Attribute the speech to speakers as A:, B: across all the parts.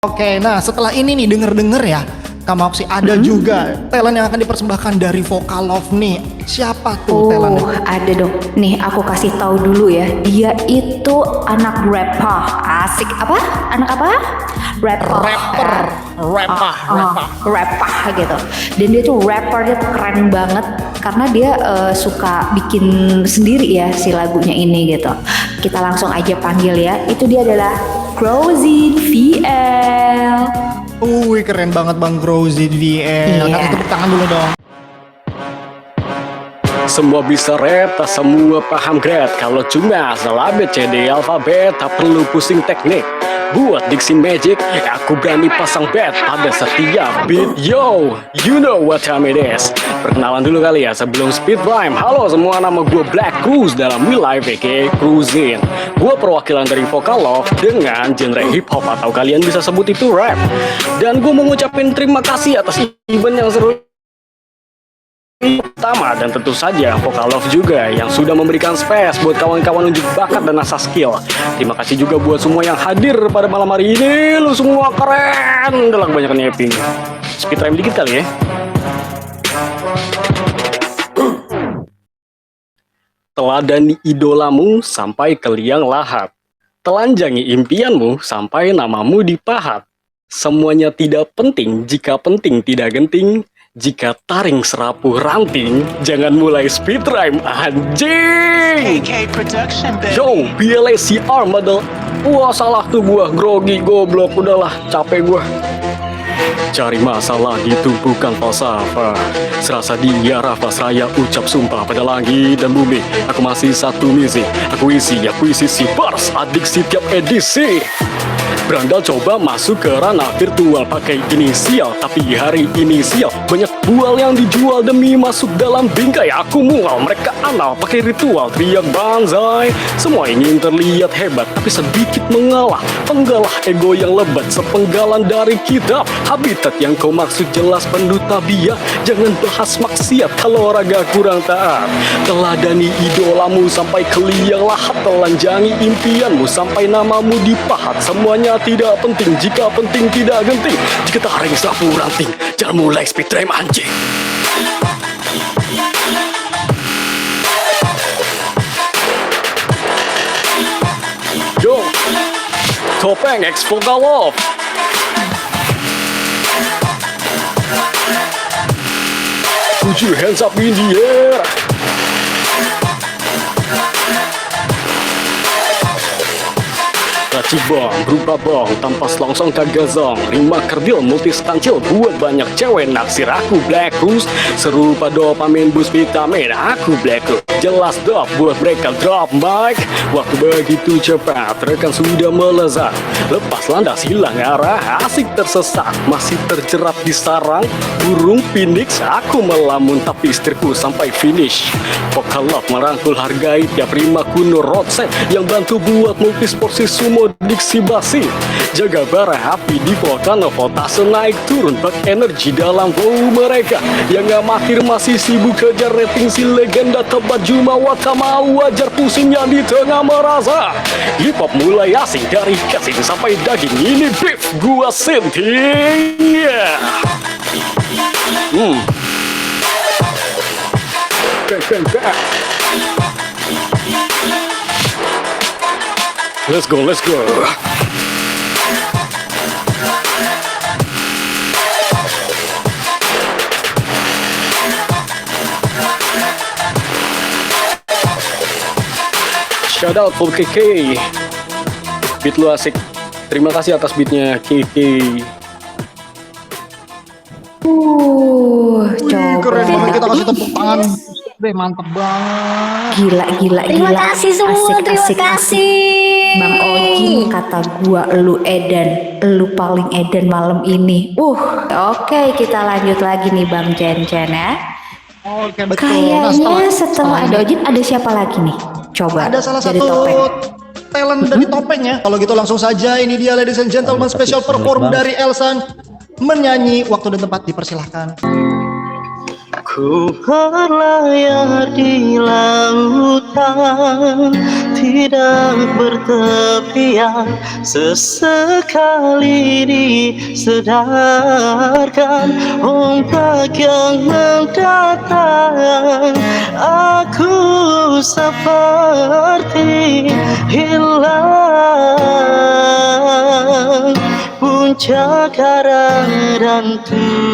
A: Oke, nah setelah ini nih denger-denger ya, Kak Mopsi ada juga talent yang akan dipersembahkan dari Vocaloid nih. Siapa tuh talentnya?
B: Ada dong. Nih aku kasih tahu dulu ya. Dia itu anak rapper. Asik apa? Anak apa? Rapper gitu. Dan dia tuh rappernya tuh keren banget karena dia suka bikin sendiri ya si lagunya ini gitu. Kita langsung aja panggil ya. Itu dia adalah Grozin VL.
A: Wih, keren banget Bang Grozin VL.
B: Iya.
A: Kasih tepuk tangan dulu dong.
C: Semua bisa rap, tak semua paham grade. Kalau cuma salah ABCD alfabet, tak perlu pusing teknik. Buat diksi magic, aku berani pasang bet pada setiap beat. Yo, you know what time it is. Perkenalan dulu kali ya sebelum speed rhyme. Halo semua, nama gue Black Cruz dalam real life aka Cruzin. Gue perwakilan dari Vocaloid dengan genre hip hop atau kalian bisa sebut itu rap. Dan gue mau ngucapin terima kasih atas event yang seru pertama, dan tentu saja Vocaloid juga yang sudah memberikan space buat kawan-kawan unjuk bakat dan asah skill. Terima kasih juga buat semua yang hadir pada malam hari ini. Lu semua keren. Udah lah kebanyakan yapping. Speed rhyme dikit kali ya. Teladani idolamu sampai ke liang lahat. Telanjangi impianmu sampai namamu dipahat. Semuanya tidak penting jika penting tidak genting. Jika taring serapuh ranting, jangan mulai speed rhyme anjing. Yo, BLACR model. Wah salah tuh gua, grogi goblok, udahlah capek gua. Cari masalah di tumpukan falsafah. Serasa dia Rafa saya ucap sumpah pada langit dan bumi. Aku masih satu misi, aku isi si bars adiksi tiap edisi. Berandal coba masuk ke ranah virtual pakai inisial, tapi hari ini sial. Banyak bual yang dijual demi masuk dalam bingkai. Aku mual, mereka anal pakai ritual, teriak banzai. Semua ingin terlihat hebat, tapi sedikit mengalah. Penggalah ego yang lebat, sepenggalan dari kitab. Habitat yang kau maksud jelas penuh tabiat. Jangan bahas maksiat kalau raga kurang taat. Teladani idolamu sampai ke liang lahat. Telanjangi impianmu sampai namamu dipahat. Semuanya tidak penting jika penting tidak genting. Jika taring sapu ranting, jangan mulai speed rhyme anjing. Yo, Topeng X Vocaloid. Put your hands up in the air. Cibang, berupa bong, tanpa selongsong kagak zong. Rima kerdil, multi stancil, buat banyak cewek naksir. Aku Black Cruz, serupa dopamin bus vitamin. Aku Black Cruz, jelas dop buat mereka drop mic. Waktu begitu cepat, rekan sudah melezat. Lepas landas hilang arah, asik tersesat. Masih terjerat di sarang burung phoenix. Aku melamun tapi setirku sampai finish. Vocaloid merangkul hargai tiap rima kuno roadset yang bantu buat multi sporsi sumo diksi basi. Jaga bara api di volcano, voltase naik turun, bak energi dalam flow mereka. Yang gak mahir masih sibuk kejar rating si legenda tebat jumawa. Tak mau wajar pusingnya di tengah merasa. Hip hop mulai asing dari casing sampai daging. Ini beef gua senting. Yeah. Bang. Let's go. Shout out for KK. Beat lu asik. Terima kasih atas beatnya KK.
A: Wih, keren
B: coba.
A: banget, kita kasih tepuk tangan. Deh, mantep banget.
B: Gila.
D: Terima kasih semua, terima kasih.
B: Bang Ojin kata gua lu edan, lu paling edan malam ini. Oke, kita lanjut lagi nih Bang Jen ya.
A: Oke, betul.
B: Kayaknya setelah ada Ojin ada siapa lagi nih? Coba.
A: Ada salah
B: dari
A: satu
B: Topeng.
A: talent dari Topeng ya. Kalau gitu langsung saja, ini dia ladies and gentlemen, special perform dari Elsan. Menyanyi, waktu dan tempat dipersilahkan.
E: Ku berlayar di lautan tidak bertepian, sesekali disedarkan ombak yang mendatang. Aku seperti hilang puncak arah dan tujuan.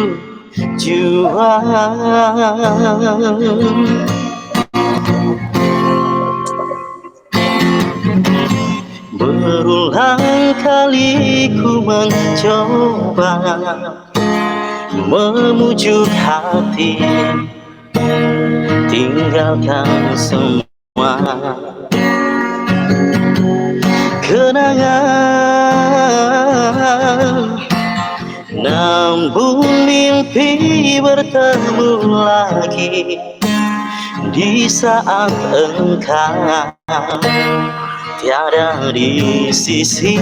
E: Berulang kali ku mencoba memujuk hati, tinggalkan semua kenangan. Namun mimpi bertemu lagi di saat engkau tiada di sisi.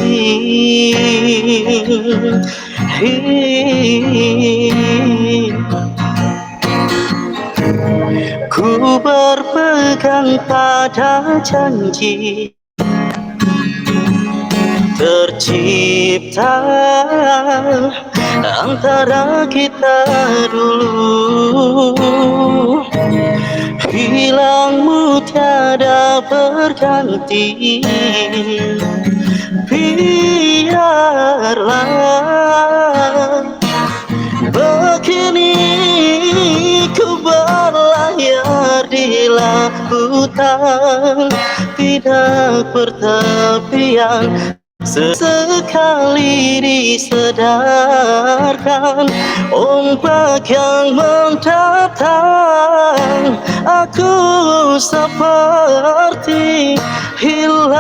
E: Ku berpegang pada janji tercipta antara kita dulu. Hilangmu tiada berganti, biarlah begini ku berlayar di lautan tidak bertepian. Sesekali disedarkan ombak yang mendatang. Aku seperti hilang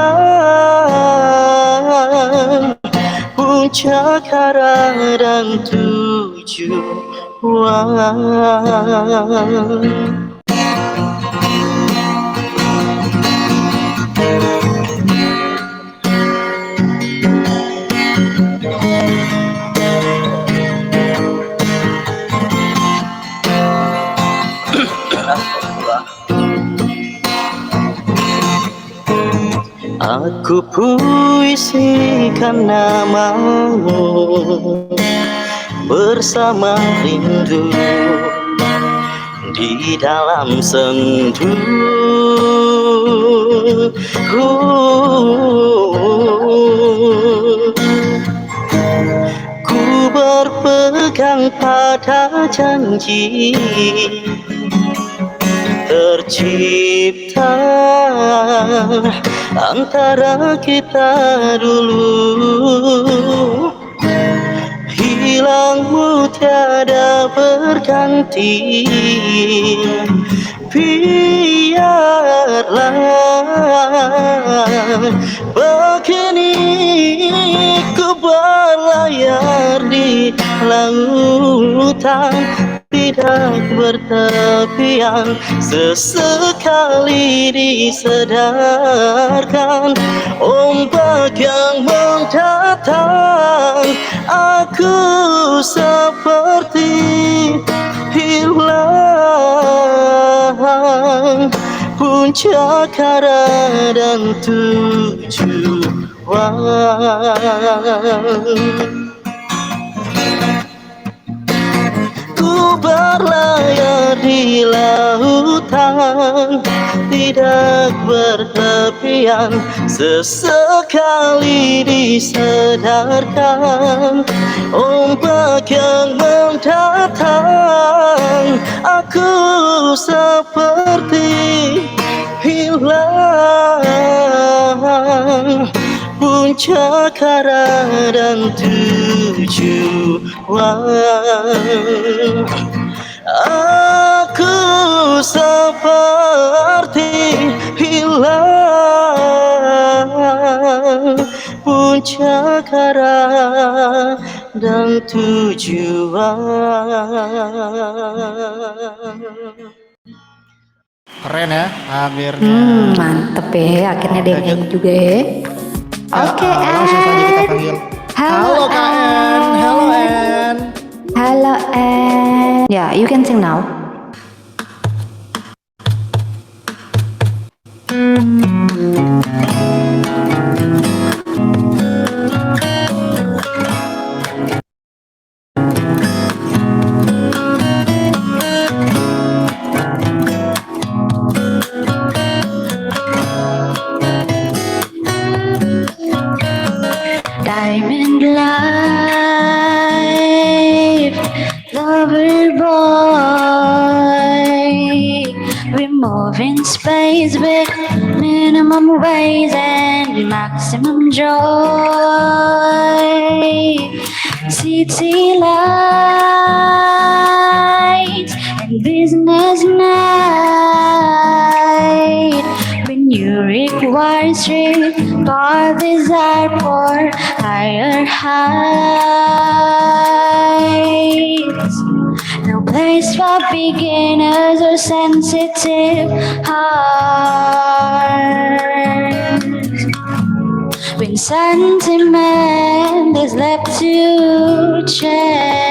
E: puncak arah dan tujuan. Aku puisikan namamu bersama rindu di dalam sendu. Ku berpegang pada janji tercipta antara kita dulu. Hilangmu tiada berganti, biarlah begini ku berlayar di lautan tidak bertepian. Sesekali disedarkan ombak yang mendatang. Aku seperti hilang puncak arah dan tujuan. Ku berlayar di lautan tidak bertepian. Sesekali disedarkan ombak yang mendatang. Aku seperti hilang puncak arah dan tujuan. Aku seperti hilang puncak arah dan tujuan.
A: Keren ya akhirnya.
B: Mantep ya, akhirnya dia nyanyi juga ya. Oke,
A: langsung saja kita panggil. Halo Kak En. Halo En.
B: Halo En. Ya, you can sing now.
D: peace with minimum ways and maximum joy. City lights and business night. When you require strength for desire for higher heights. No place for beginners or sensitive hearts. When sentiment is left to chance.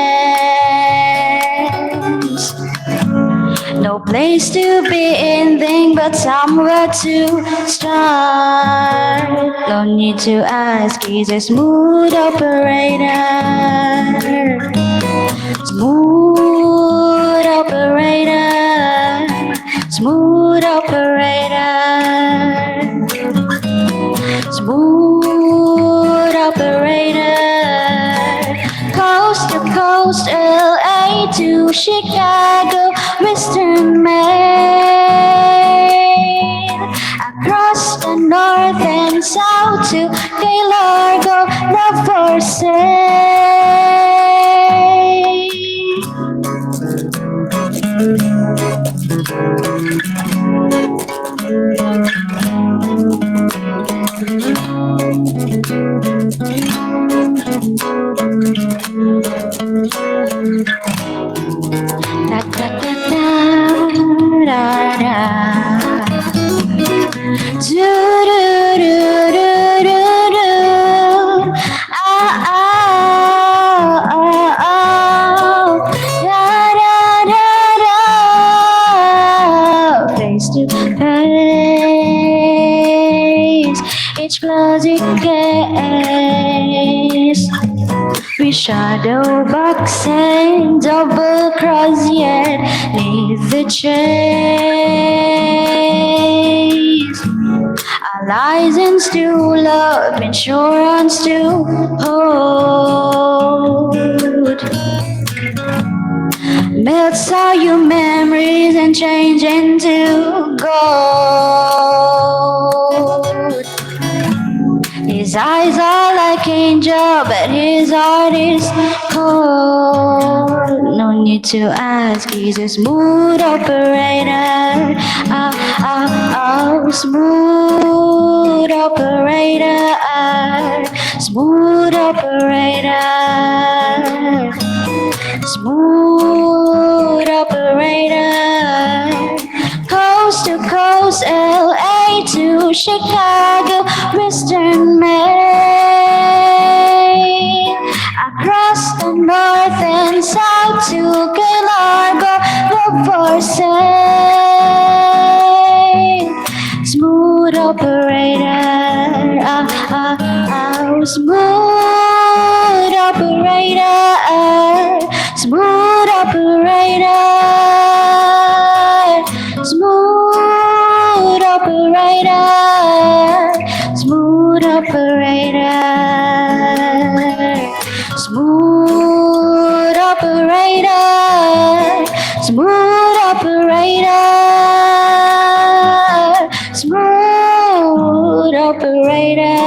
D: No place to be anything but somewhere to start. No need to ask, he's a smooth operator. Smooth operator. Smooth operator. Smooth operator. Coast to coast, LA to Chicago, Western Maine. Across the north and south to Key Largo, love for sale. Da da da da da da. Do do do do do do. Ah ah ah ah. Da da da da. Face to face, each closet case. We shadow boxing, double cross yet neath the chase. Our license to love, insurance to hold. Melts all your memories and change into gold. His eyes are like angel, but his heart is cold. No need to ask, he's a smooth operator. Smooth operator. Smooth operator. Smooth operator. Coast to coast, LA to Chicago, Western Maine. Across the north and south to Key Largo, love for sale. Smooth operator, smooth operator, smooth operator, smooth operator, smooth operator, smooth operator, smooth operator, smooth operator.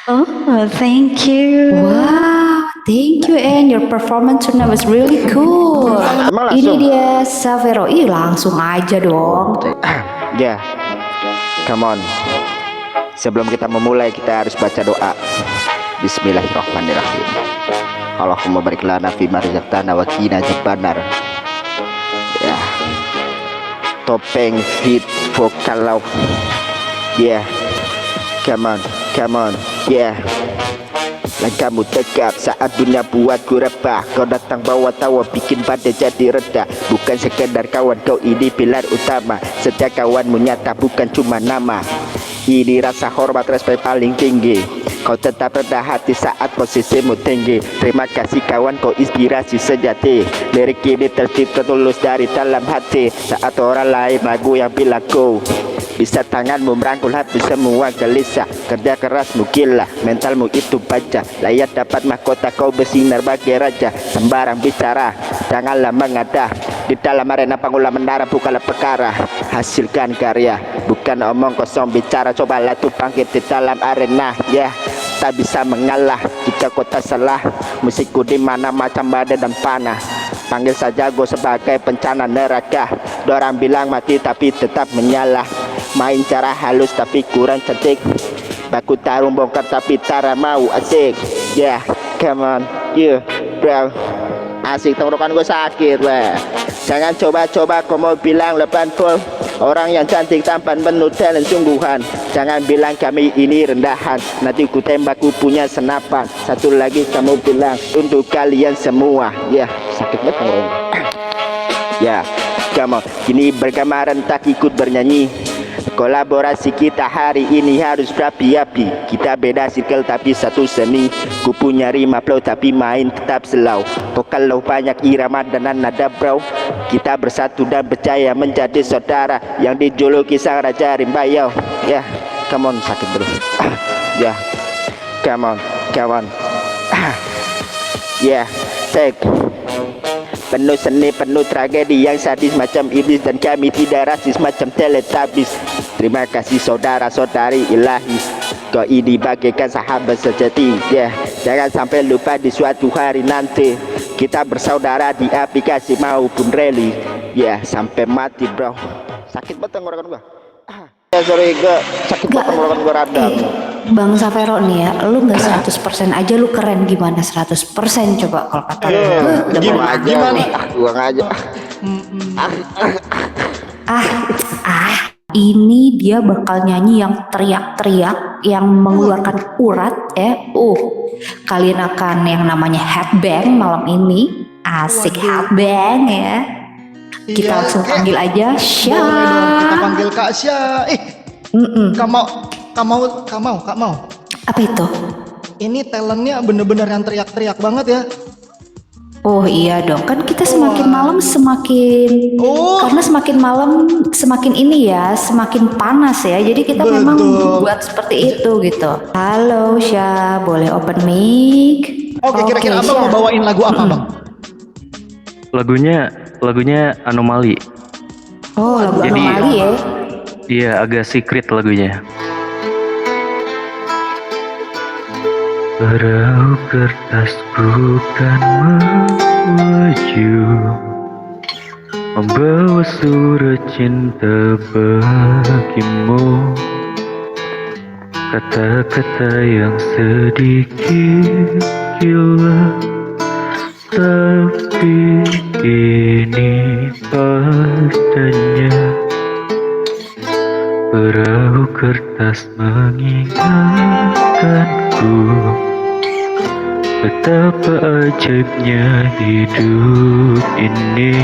D: Oh, thank you.
B: Wow, thank you, and your performance tonight was really cool.
F: Emang
B: Ini
F: langsung?
B: dia Savero. Ih, langsung aja dong.
F: Ya, come on. Sebelum kita memulai, kita harus baca doa. Bismillahirrahmanirrahim. Allahumma barik lana fi ma razaqtana wa qina adzabannar. Ya. Topeng hit vokal. Yeah. Come on, come on. Yeah. Langkahmu tegap saat dunia buatku rebah. Kau datang bawa tawa bikin badai jadi reda. Bukan sekedar kawan, kau ini pilar utama. Setiap kawanmu nyata bukan cuma nama. Ini rasa hormat respek paling tinggi. Kau tetap rendah hati saat posisimu tinggi. Terima kasih kawan, kau inspirasi sejati. Lirik ini tercipta tulus dari dalam hati. Saat orang lain lagu yang bilang kau bisa tanganmu merangkul hati semua gelisah. Kerja kerasmu gila, mentalmu itu baja. Layak dapat mahkota, kau bersinar bagai raja. Sembarang bicara, janganlah mengadah. Di dalam arena panggulan menara bukanlah perkara. Hasilkan karya, bukan omong kosong bicara. Cobalah tuh bangkit di dalam arena. Ya, tak bisa mengalah jika kau tak salah. Musikku di mana macam badai dan panah. Panggil saja gue sebagai bencana neraka. Dorang bilang mati tapi tetap menyala. Main cara halus tapi kurang cantik. Baku tarung bongkar tapi tara mau asik. Yeah, come on, yeah, bro. Asik, tenggorokan gue sakit, weh. Jangan coba-coba kau mau bilang lepan full. Orang yang cantik tampan penuh talent sungguhan. Jangan bilang kami ini rendahan. Nanti ku tembak ku punya senapan. Satu lagi kamu bilang untuk kalian semua. Ya, sakit banget tenggorokan. Ya, come on. Kini bergamaran tak ikut bernyanyi. Kolaborasi kita hari ini harus berapi-api. Kita beda circle tapi satu seni. Ku punya rima flow tapi main tetap slow. Kalau banyak irama dan nada bro. Kita bersatu dan percaya menjadi saudara yang dijuluki sang raja rimba yo. Ya, come on, sakit bro. Ya, come on, come on. Ya, take. Penuh seni, penuh tragedi yang sadis macam iblis. Dan kami tidak rasis macam Teletubbies. Terima kasih saudara-saudari ilahi. Kau ini bagaikan sahabat sejati. Jangan sampai lupa di suatu hari nanti. Kita bersaudara di aplikasi maupun rally. Sampai mati bro. Sakit banget tenggorokan gua. Sorry gue sakit banget tenggorokan gua radang.
B: Bang Safero nih ya, lu nggak 100% aja lu keren, gimana 100% coba kalau kata lu.
F: Gimana? Gua aja.
B: Ini dia bakal nyanyi yang teriak-teriak, yang mengeluarkan urat ya. Kalian akan yang namanya headbang malam ini. Asik headbang ya. Kita langsung panggil aja Sya.
A: Boleh dong, kita panggil Kak Sya. Kak mau.
B: Apa itu?
A: Ini talentnya bener-bener yang teriak-teriak banget ya.
B: Oh iya dong, kan kita semakin malam semakin karena semakin malam semakin ini ya, semakin panas ya. Jadi kita memang buat seperti itu gitu. Halo Sya, boleh open mic?
A: Oke, kira-kira Abang mau bawain lagu apa Bang?
G: Lagunya Anomali.
B: Oh, lagu Anomali ya.
G: Iya, agak secret lagunya. Perahu kertas bukan melaju, membawa surat cinta bagimu. Kata-kata yang sedikit gila, tapi ini padanya. Perahu kertas mengingatkanku betapa ajaibnya hidup ini,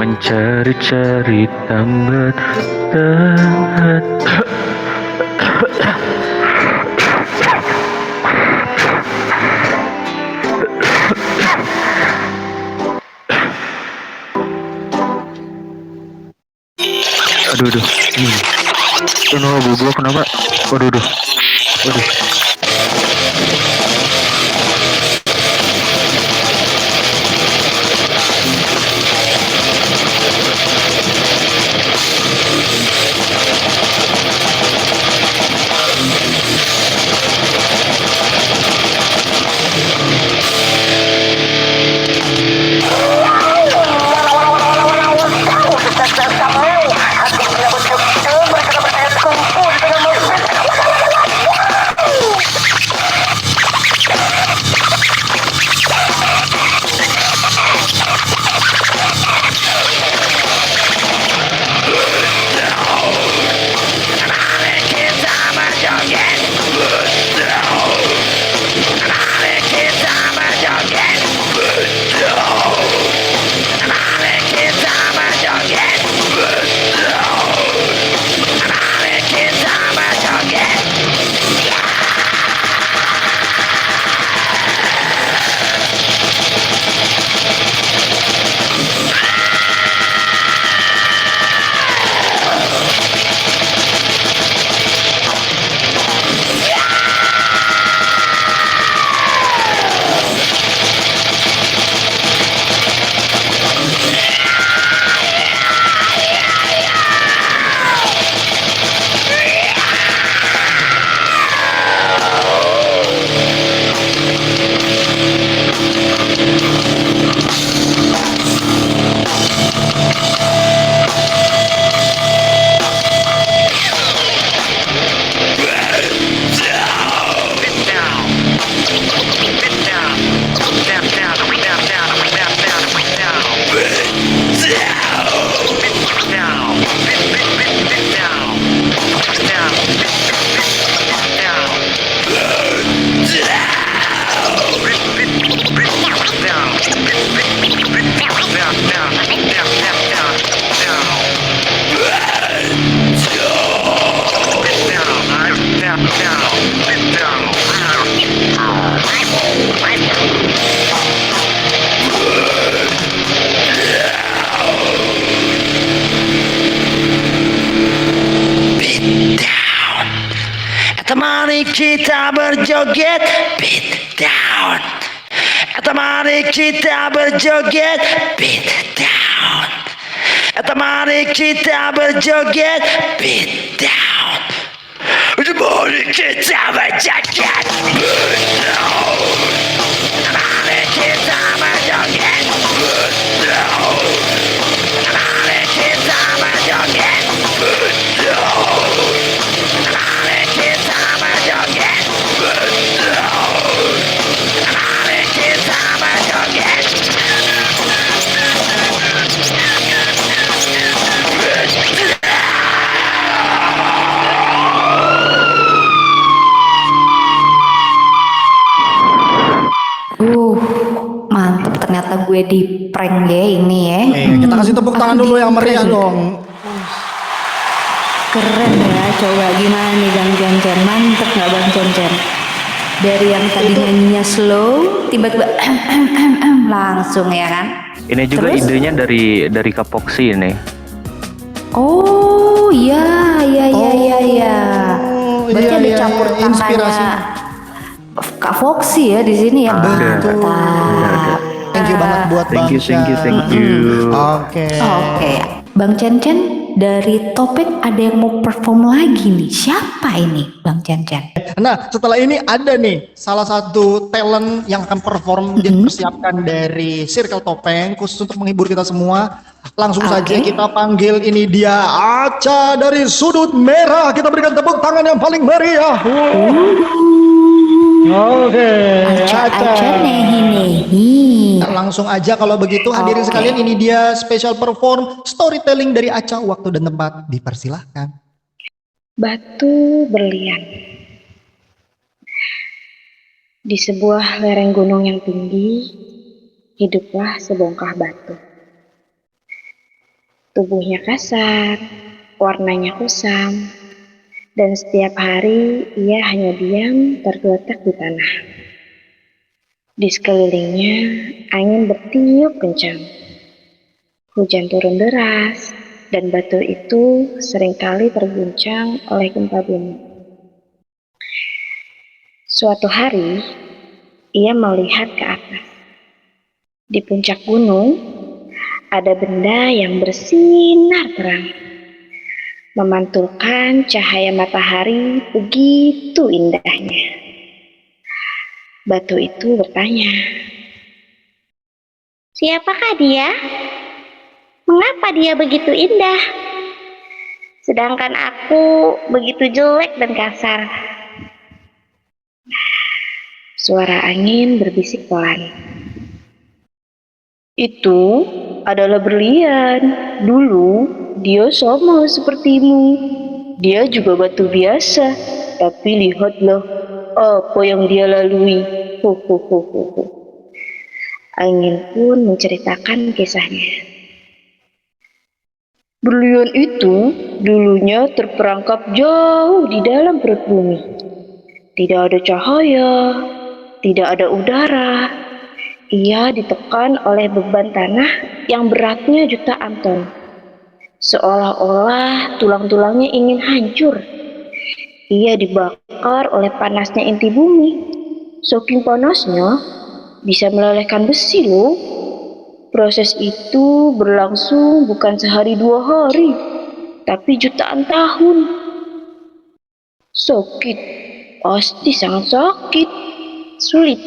G: mencari-cari tambahan. Aduh, gua kenapa? Waduh.
H: kita berjoget, beat down. Mari kita berjoget, beat down. Mari kita berjoget, beat down. Mari kita berjoget, beat down. Mari kita berjoget, beat down. Mari kita berjoget, beat down. Mari kita berjoget, beat down. Mari kita berjoget.
B: Mantep, ternyata gue di prank ya ini ya.
A: Kita kasih tepuk tangan
B: Aku
A: dulu
B: di
A: yang meriah
B: prank.
A: dong.
B: Keren ya, coba gimana nih Bang Jen? Mantep nggak Bang Jen? Dari yang tadi nyanyinya slow, tiba-tiba langsung ya kan?
G: Ini juga
B: Terus?
G: idenya dari Kapoksi ini.
B: Oh iya. Berarti
A: iya,
B: ada
A: iya,
B: campur
A: iya,
B: tangannya
A: inspirasi.
B: Kak Foxy ya di sini ya. Mantap.
A: Thank you banget buat Bang
G: Thank you.
A: Chan. Oke.
B: Oke, Bang Chen dari Topeng ada yang mau perform lagi nih. Siapa ini Bang Chen?
A: Nah, setelah ini ada nih salah satu talent yang akan perform dipersiapkan dari Circle Topeng khusus untuk menghibur kita semua. Langsung saja kita panggil, ini dia Aca dari sudut merah. Kita berikan tepuk tangan yang paling meriah. Oke,
B: Aca nehi.
A: Langsung aja kalau begitu hadirin sekalian, ini dia special perform storytelling dari Aca. Waktu dan tempat dipersilahkan.
I: Batu berlian. Di sebuah lereng gunung yang tinggi, hiduplah sebongkah batu. Tubuhnya kasar, warnanya kusam, dan setiap hari ia hanya diam tergeletak di tanah. Di sekelilingnya, angin bertiup kencang. Hujan turun deras, dan batu itu seringkali terguncang oleh gempa bumi. Suatu hari, ia melihat ke atas. Di puncak gunung, ada benda yang bersinar terang, memantulkan cahaya matahari begitu indahnya. Batu itu bertanya, "Siapakah dia? Mengapa dia begitu indah? Sedangkan aku begitu jelek dan kasar." Suara angin berbisik pelan. "Itu adalah berlian. Dulu dia sama sepertimu. Dia juga batu biasa. Tapi lihatlah apa yang dia lalui." Angin pun menceritakan kisahnya. "Berlian itu dulunya terperangkap jauh di dalam perut bumi. Tidak ada cahaya, tidak ada udara. Ia ditekan oleh beban tanah yang beratnya jutaan ton. Seolah-olah tulang-tulangnya ingin hancur. Ia dibakar oleh panasnya inti bumi. Saking panasnya, bisa melelehkan besi loh. Proses itu berlangsung bukan sehari 2 hari, tapi jutaan tahun. Sakit, pasti sangat sakit. Sulit,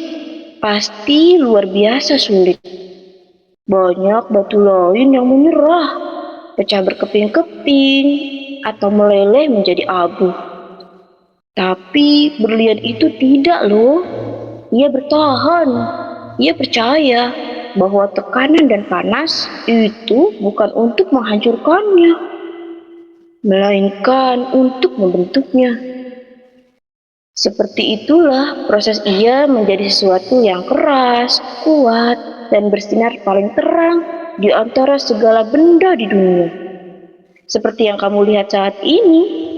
I: pasti luar biasa sulit. Banyak batu lain yang menyerah, pecah berkeping-keping, atau meleleh menjadi abu. Tapi berlian itu tidak loh. Ia bertahan. Ia percaya bahwa tekanan dan panas itu bukan untuk menghancurkannya, melainkan untuk membentuknya. Seperti itulah proses ia menjadi sesuatu yang keras, kuat, dan bersinar paling terang di antara segala benda di dunia. Seperti yang kamu lihat saat ini.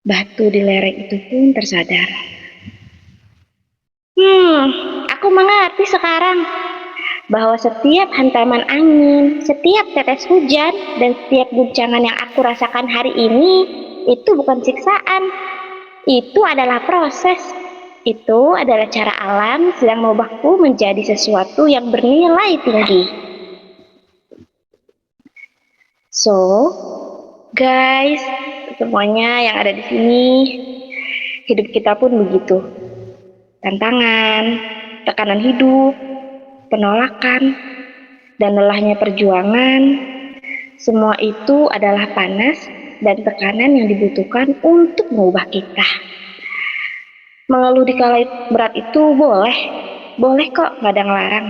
I: Batu di lereng itu pun tersadar. Aku mengerti sekarang bahwa setiap hantaman angin, setiap tetes hujan, dan setiap guncangan yang aku rasakan hari ini itu bukan siksaan, Itu adalah proses. Itu adalah cara alam sedang mengubahku menjadi sesuatu yang bernilai tinggi. So, guys, semuanya yang ada di sini, hidup kita pun begitu. Tantangan, tekanan hidup, penolakan, dan lelahnya perjuangan, semua itu adalah panas dan tekanan yang dibutuhkan untuk mengubah kita. Mengeluh di kala berat itu boleh kok, gak ada yang larang.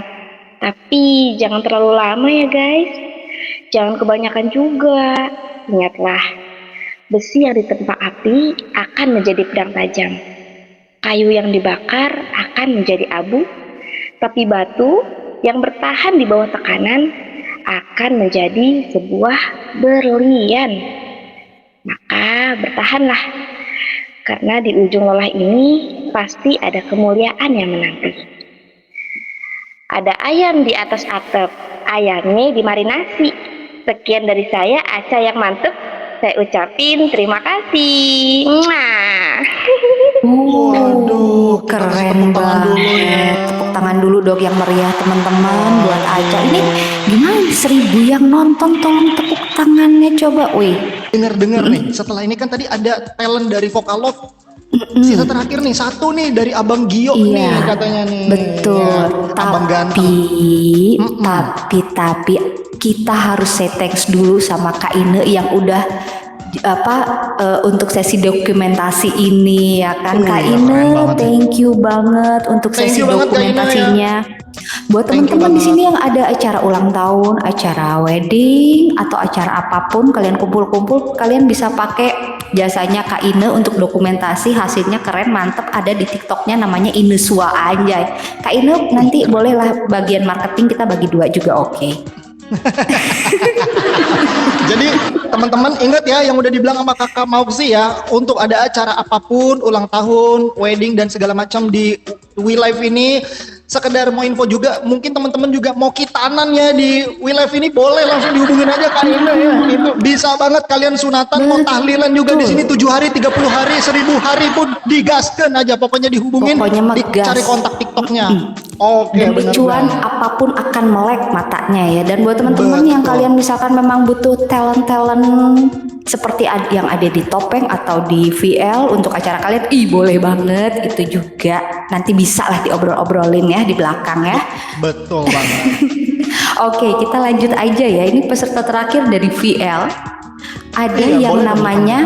I: Tapi jangan terlalu lama ya guys, jangan kebanyakan juga. Ingatlah, besi yang ditempa api akan menjadi pedang tajam. Kayu yang dibakar akan menjadi abu, tapi batu yang bertahan di bawah tekanan akan menjadi sebuah berlian. Maka bertahanlah, karena di ujung lelah ini pasti ada kemuliaan yang menanti. Ada ayam di atas atap, ayamnya dimarinasi. Sekian dari saya, Aca yang mantep. Saya ucapin terima kasih.
A: Waduh, kita kasih
B: Keren
A: tepuk tangan dulu ya.
B: banget. Tepuk tangan dulu dong yang meriah teman-teman buat Aca. Ini gimana 1000 yang nonton, tolong tepuk tangannya coba. Wih,
A: Dengar-dengar nih, setelah ini kan tadi ada talent dari Vocaloid. Sisa terakhir nih, satu nih dari Abang Gio nih
B: iya,
A: katanya nih.
B: betul.
A: Ya, Abang ganteng.
B: Tapi kita harus say thanks dulu sama Kak Ine yang udah untuk sesi dokumentasi ini ya kan. Kak
A: keren
B: Ine,
A: banget ya.
B: thank you banget untuk
A: Thank
B: sesi
A: you banget, Kak Ine,
B: dokumentasinya. Buat
A: Thank you
B: teman-teman di
A: banget.
B: sini yang ada acara ulang tahun, acara wedding atau acara apapun, kalian kumpul-kumpul, kalian bisa pakai jasanya Kak Ine untuk dokumentasi. Hasilnya keren, mantep. Ada di TikToknya namanya Inesua, anjay. Kak Ine nanti bolehlah bagian marketing kita bagi 2 juga, oke.
A: Jadi teman-teman ingat ya yang udah dibilang sama kakak Mauxi ya, untuk ada acara apapun, ulang tahun, wedding dan segala macam di We Live ini, sekedar mau info juga, mungkin teman-teman juga mau kitanan ya di We Live ini, boleh langsung dihubungin aja Kak Ine ya. Itu bisa banget, kalian sunatan mau tahlilan juga di sini 7 hari, 30 hari, 1000 hari pun digaskan aja, pokoknya dihubungin,
B: Pokoknya mah gas.
A: cari kontak TikToknya. Oke,
B: Demi
A: bener
B: cuan
A: banget.
B: apapun akan melek matanya ya. Dan buat teman-teman yang
A: Betul.
B: kalian misalkan memang butuh talent seperti yang ada di Topeng atau di VL untuk acara kalian, boleh banget itu juga. Nanti bisa lah diobrol-obrolin ya di belakang ya.
A: Betul banget.
B: Oke, kita lanjut aja ya. Ini peserta terakhir dari VL. Ada
A: Iya,
B: yang
A: boleh,
B: namanya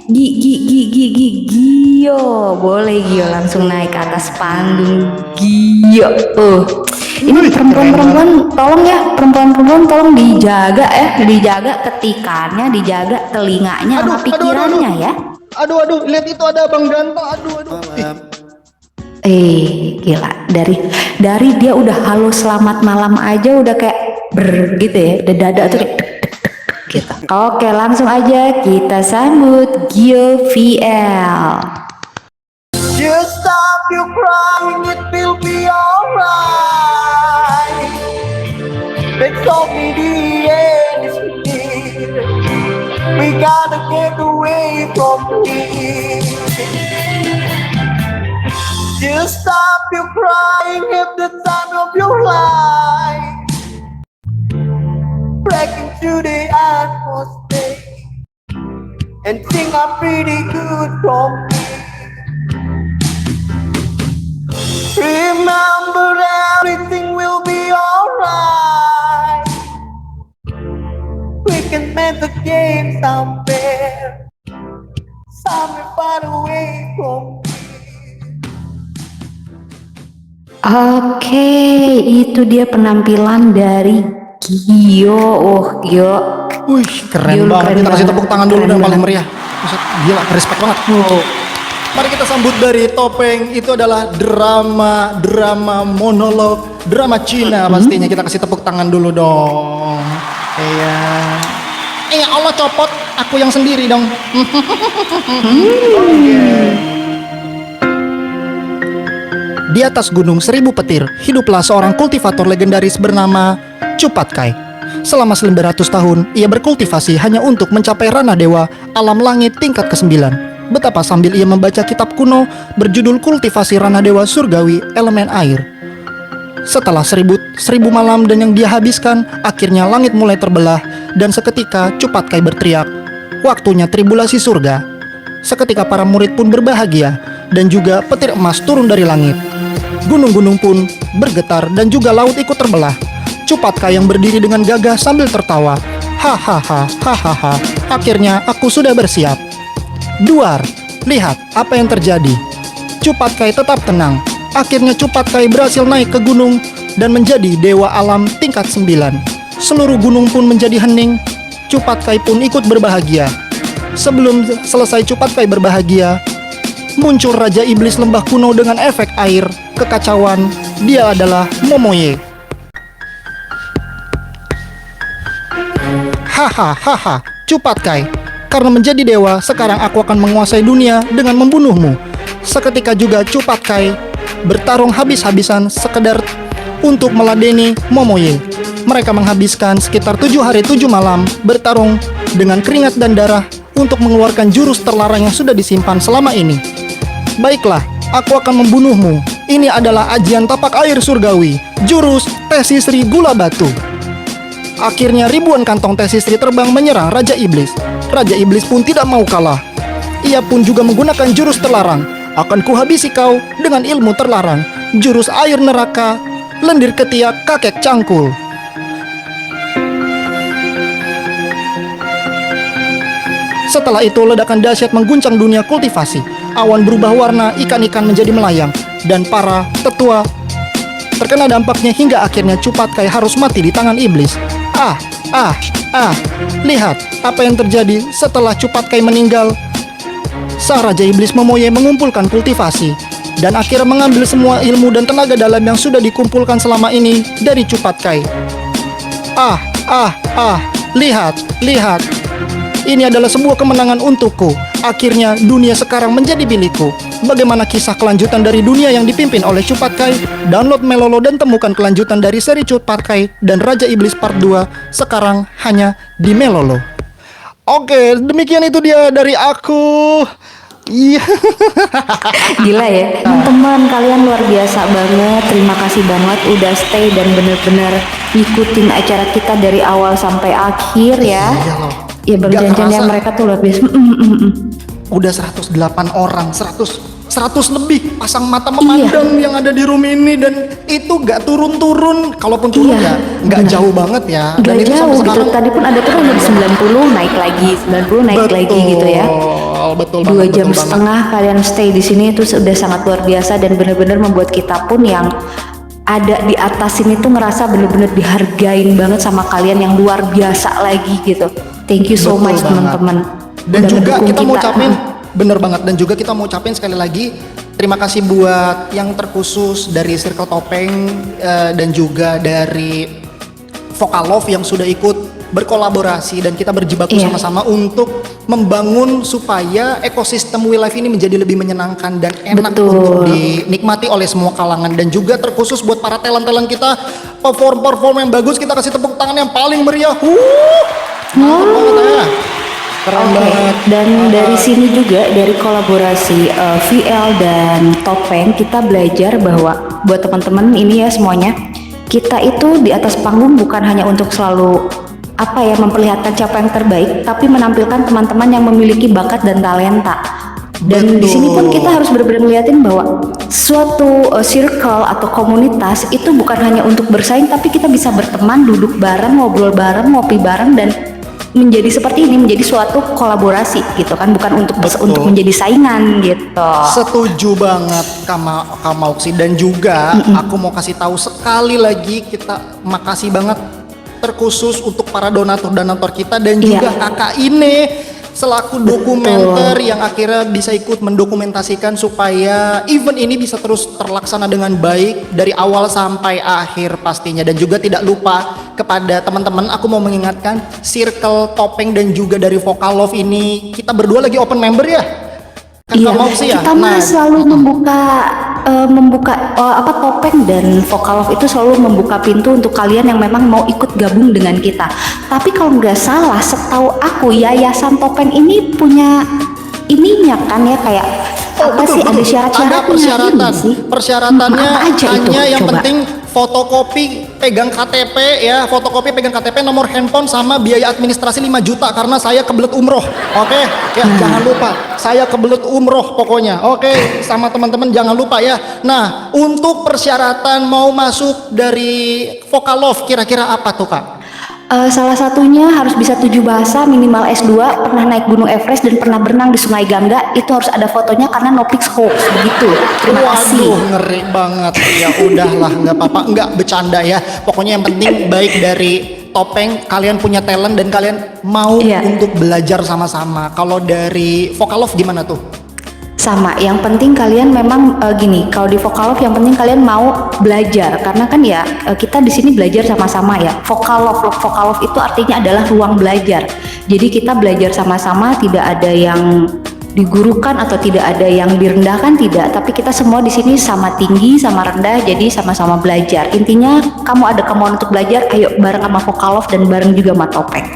B: Gio. Boleh Gio langsung naik ke atas panggung. Gio. Ini perempuan-perempuan tolong ya, perempuan-perempuan tolong dijaga dijaga ketikannya, dijaga telinganya sama pikirannya ya.
A: Aduh, lihat itu ada Abang ganteng. Aduh.
B: Gila, dari dia udah halo selamat malam aja udah kayak gitu ya, udah dada tuh kayak gitu. Oke, langsung aja kita sambut Gio VL.
E: Just stop your crying, it will be alright. They told me the end is near. We gotta get away from here. Just stop your crying, have the time of your life. Break into the atmosphere and sing a pretty good from here. Remember, everything will be alright. We can make the game somewhere far away from here.
B: Oke, itu dia penampilan dari Gio. Gio.
A: Wih, keren
B: Gio,
A: banget. Kita kasih tepuk tangan dulu
B: Keren
A: dan paling
B: banget.
A: meriah. Buset, gila, respect banget. Mari kita sambut dari Topeng. Itu adalah drama monolog, drama Cina pastinya. Kita kasih tepuk tangan dulu dong. Iya. Allah copot, aku yang sendiri dong. Di atas gunung 1000 petir, hiduplah seorang kultivator legendaris bernama Cupat Kai. Selama 900 tahun, ia berkultivasi hanya untuk mencapai ranah dewa alam langit tingkat ke-9. betapa sambil ia membaca kitab kuno berjudul Kultivasi Ranah Dewa Surgawi Elemen Air. Setelah seribu malam dan yang dia habiskan, akhirnya langit mulai terbelah dan seketika Cupat Kai berteriak, "Waktunya tribulasi surga." Seketika para murid pun berbahagia dan juga petir emas turun dari langit. Gunung-gunung pun bergetar dan juga laut ikut terbelah. Cupat Kai yang berdiri dengan gagah sambil tertawa. Hahaha, hahaha, akhirnya aku sudah bersiap. Duar, lihat apa yang terjadi. Cupat Kai tetap tenang. Akhirnya Cupat Kai berhasil naik ke gunung dan menjadi dewa alam tingkat 9. Seluruh gunung pun menjadi hening. Cupat Kai pun ikut berbahagia. Sebelum selesai Cupat Kai berbahagia, muncul Raja Iblis Lembah Kuno dengan efek air, kekacauan. Dia adalah Momoye. Hahaha, Cupat Kai, karena menjadi dewa, sekarang aku akan menguasai dunia dengan membunuhmu. Seketika juga Cupat Kai bertarung habis-habisan sekedar untuk meladeni Momoye. Mereka menghabiskan sekitar 7 hari 7 malam bertarung dengan keringat dan darah untuk mengeluarkan jurus terlarang yang sudah disimpan selama ini. Baiklah, aku akan membunuhmu. Ini adalah ajian tapak air surgawi, jurus Tesisri Gula Batu. Akhirnya ribuan kantong Tesisri terbang menyerang Raja Iblis. Raja Iblis pun tidak mau kalah. Ia pun juga menggunakan jurus terlarang. Akan kuhabisi kau dengan ilmu terlarang, jurus air neraka, lendir ketiak kakek cangkul. Setelah itu ledakan dahsyat mengguncang dunia kultivasi. Awan berubah warna, ikan-ikan menjadi melayang, dan para tetua terkena dampaknya hingga akhirnya Cupat Kai harus mati di tangan iblis. Lihat apa yang terjadi setelah Cupat Kai meninggal. Sang Raja Iblis Momoye mengumpulkan kultivasi dan akhirnya mengambil semua ilmu dan tenaga dalam yang sudah dikumpulkan selama ini dari Cupat Kai. Lihat. Ini adalah sebuah kemenangan untukku. Akhirnya dunia sekarang menjadi milikku. Bagaimana kisah kelanjutan dari dunia yang dipimpin oleh Cupat Kai? Download Melolo dan temukan kelanjutan dari seri Cupat Kai dan Raja Iblis Part 2 sekarang hanya di Melolo. Oke, demikian itu dia dari aku. Iya.
B: Gila ya, teman-teman, kalian luar biasa banget. Terima kasih banget udah stay dan bener-bener ngikutin acara kita dari awal sampai akhir ya.
A: Iya loh.
B: Ya berjanjinya mereka tuh luar biasa.
A: Udah 108 orang, 100 lebih pasang mata memandang yang ada di room ini, dan itu gak turun-turun. Kalaupun turun ya gak jauh banget ya.
B: Gak
A: dan itu
B: jauh
A: sampai
B: gitu. Tadi pun ada turun dari 90 naik lagi, 90 naik lagi gitu ya.
A: Betul
B: 2
A: banget,
B: jam
A: betul
B: setengah kalian stay di sini itu sudah sangat luar biasa dan benar-benar membuat kita pun yang ada di atas ini tuh ngerasa bener-bener dihargain banget sama kalian yang luar biasa lagi gitu. Thank you so much teman-teman.
A: Dan
B: udah
A: juga
B: mendukung
A: kita mau ucapin, bener banget, dan juga kita mau ucapin sekali lagi terima kasih buat yang terkhusus dari Circle Topeng dan juga dari Vokal Love yang sudah ikut berkolaborasi dan kita berjibaku sama-sama untuk membangun supaya ekosistem We Life ini menjadi lebih menyenangkan dan enak untuk dinikmati oleh semua kalangan. Dan juga terkhusus buat para talent-talent kita, perform yang bagus, kita kasih tepuk tangan yang paling meriah. Mantap banget ya. Keren banget.
B: Dan dari sini juga dari kolaborasi VL dan Topeng kita belajar bahwa buat teman-teman ini ya semuanya, kita itu di atas panggung bukan hanya untuk selalu memperlihatkan siapa yang terbaik, tapi menampilkan teman-teman yang memiliki bakat dan talenta. Dan di sini pun kita harus benar-benar melihatin bahwa suatu circle atau komunitas itu bukan hanya untuk bersaing, tapi kita bisa berteman, duduk bareng, ngobrol bareng, ngopi bareng, dan menjadi seperti ini, menjadi suatu kolaborasi gitu kan, bukan untuk menjadi saingan gitu.
A: Setuju banget Kama Oksi. Dan juga aku mau kasih tahu sekali lagi, kita makasih banget terkhusus untuk para donatur kita dan juga kakak ini selaku dokumenter yang akhirnya bisa ikut mendokumentasikan supaya event ini bisa terus terlaksana dengan baik dari awal sampai akhir pastinya. Dan juga tidak lupa kepada teman-teman, aku mau mengingatkan Circle Topeng dan juga dari Vokal Love ini kita berdua lagi open member ya.
B: Kita selalu membuka Topeng dan Vokal Love itu selalu membuka pintu untuk kalian yang memang mau ikut gabung dengan kita. Tapi kalau nggak salah, setahu aku Yayasan Topeng ini punya ininya kan ya kayak apa sih ada syarat-syaratnya
A: Ada persyaratan.
B: ini sih?
A: Persyaratannya
B: Apa aja itu?
A: hanya yang
B: Coba.
A: penting fotokopi pegang KTP ya, fotokopi pegang KTP, nomor handphone sama biaya administrasi 5 juta karena saya kebelet umroh. Oke, ya jangan lupa. Saya kebelet umroh pokoknya. Oke, sama teman-teman jangan lupa ya. Nah, untuk persyaratan mau masuk dari Vokalove kira-kira apa tuh, Kak?
B: Salah satunya harus bisa 7 bahasa, minimal S2, pernah naik Gunung Everest dan pernah berenang di Sungai Gangga. Itu harus ada fotonya karena no pics hoax begitu. Terima kasih.
A: Waduh, ngeri banget. Ya udahlah, nggak apa-apa, nggak bercanda ya. Pokoknya yang penting baik dari Topeng, kalian punya talent dan kalian mau
B: Iya.
A: untuk belajar sama-sama. Kalau dari Vokalove gimana tuh?
B: Sama, yang penting kalian memang gini, kalau di Vokalove yang penting kalian mau belajar karena kan ya kita di sini belajar sama-sama ya. Vokalove itu artinya adalah ruang belajar. Jadi kita belajar sama-sama, tidak ada yang digurukan atau tidak ada yang direndahkan, tidak, tapi kita semua di sini sama tinggi, sama rendah, jadi sama-sama belajar. Intinya kamu ada kemauan untuk belajar, ayo bareng sama Vokalove dan bareng juga sama Topeng.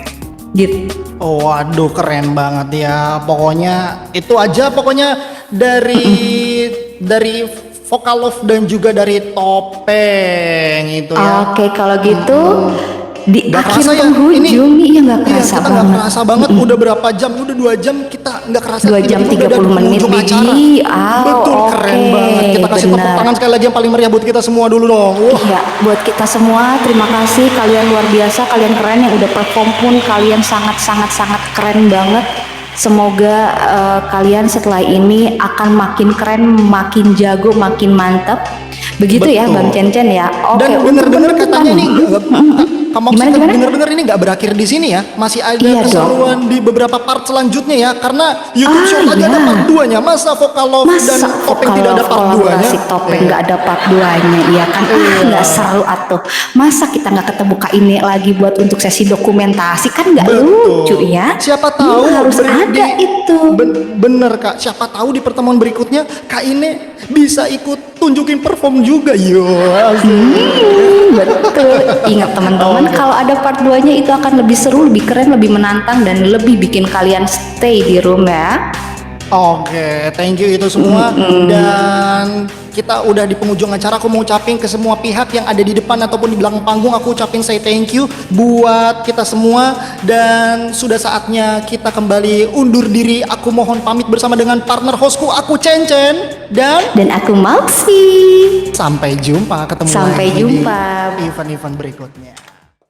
B: Gitu.
A: Oh, waduh, keren banget ya. Pokoknya itu aja pokoknya dari Vokalove dan juga dari Topeng itu ya.
B: Oke, kalau gitu di
A: Nggak
B: akhir
A: kerasa ya,
B: penghujung nih ya nggak
A: Iya,
B: kerasa
A: kita nggak
B: banget.
A: kerasa banget. Udah berapa jam? Udah 2 jam kita nggak kerasa.
B: 2 jam
A: tiba-tiba udah
B: 30
A: di
B: menit,
A: penghujung
B: Bibi.
A: acara. Betul,
B: Oke,
A: keren banget. Kita kasih tepuk
B: benar.
A: tangan sekali lagi yang paling meriah buat kita semua dulu dong. Wah.
B: Iya, buat kita semua terima kasih, kalian luar biasa, kalian keren yang udah perform pun kalian sangat keren banget. Semoga kalian setelah ini akan makin keren, makin jago, makin mantap. Begitu ya,
A: Betul.
B: Bang Cen ya. Oke,
A: Dan
B: untuk
A: bener-bener
B: penutupan
A: katanya
B: nih.
A: nih, kamu
B: Gimana?
A: bener-bener ini nggak berakhir di sini ya, masih ada
B: Iya
A: keseruan di beberapa part selanjutnya ya, karena YouTube Short aja ada
B: iya.
A: part 2-nya, masa Vokalove dan
B: Masa
A: Topeng tidak ada part 2-nya?
B: kolaborasi Topeng nggak ada part 2-nya, iya kan? Nggak seru atuh. Masa kita nggak ketemu Kak ini lagi buat untuk sesi dokumentasi, kan nggak lucu ya?
A: Siapa tahu
B: Harus
A: beri-
B: ada itu.
A: Bener Kak, siapa tahu di pertemuan berikutnya Kak Ine bisa ikut tunjukin perform juga. Yo,
B: Betul. Ingat teman-teman, kalau ada part 2-nya itu akan lebih seru, lebih keren, lebih menantang dan lebih bikin kalian stay di room ya.
A: Oke, thank you itu semua. Dan kita udah di penghujung acara. Aku mau ucapin ke semua pihak yang ada di depan ataupun di belakang panggung, aku ucapin say thank you buat kita semua. Dan sudah saatnya kita kembali undur diri. Aku mohon pamit bersama dengan partner hostku, aku Cen dan
B: aku Maxi.
A: sampai jumpa, ketemu
B: Sampai
A: lagi
B: jumpa.
A: di event-event berikutnya.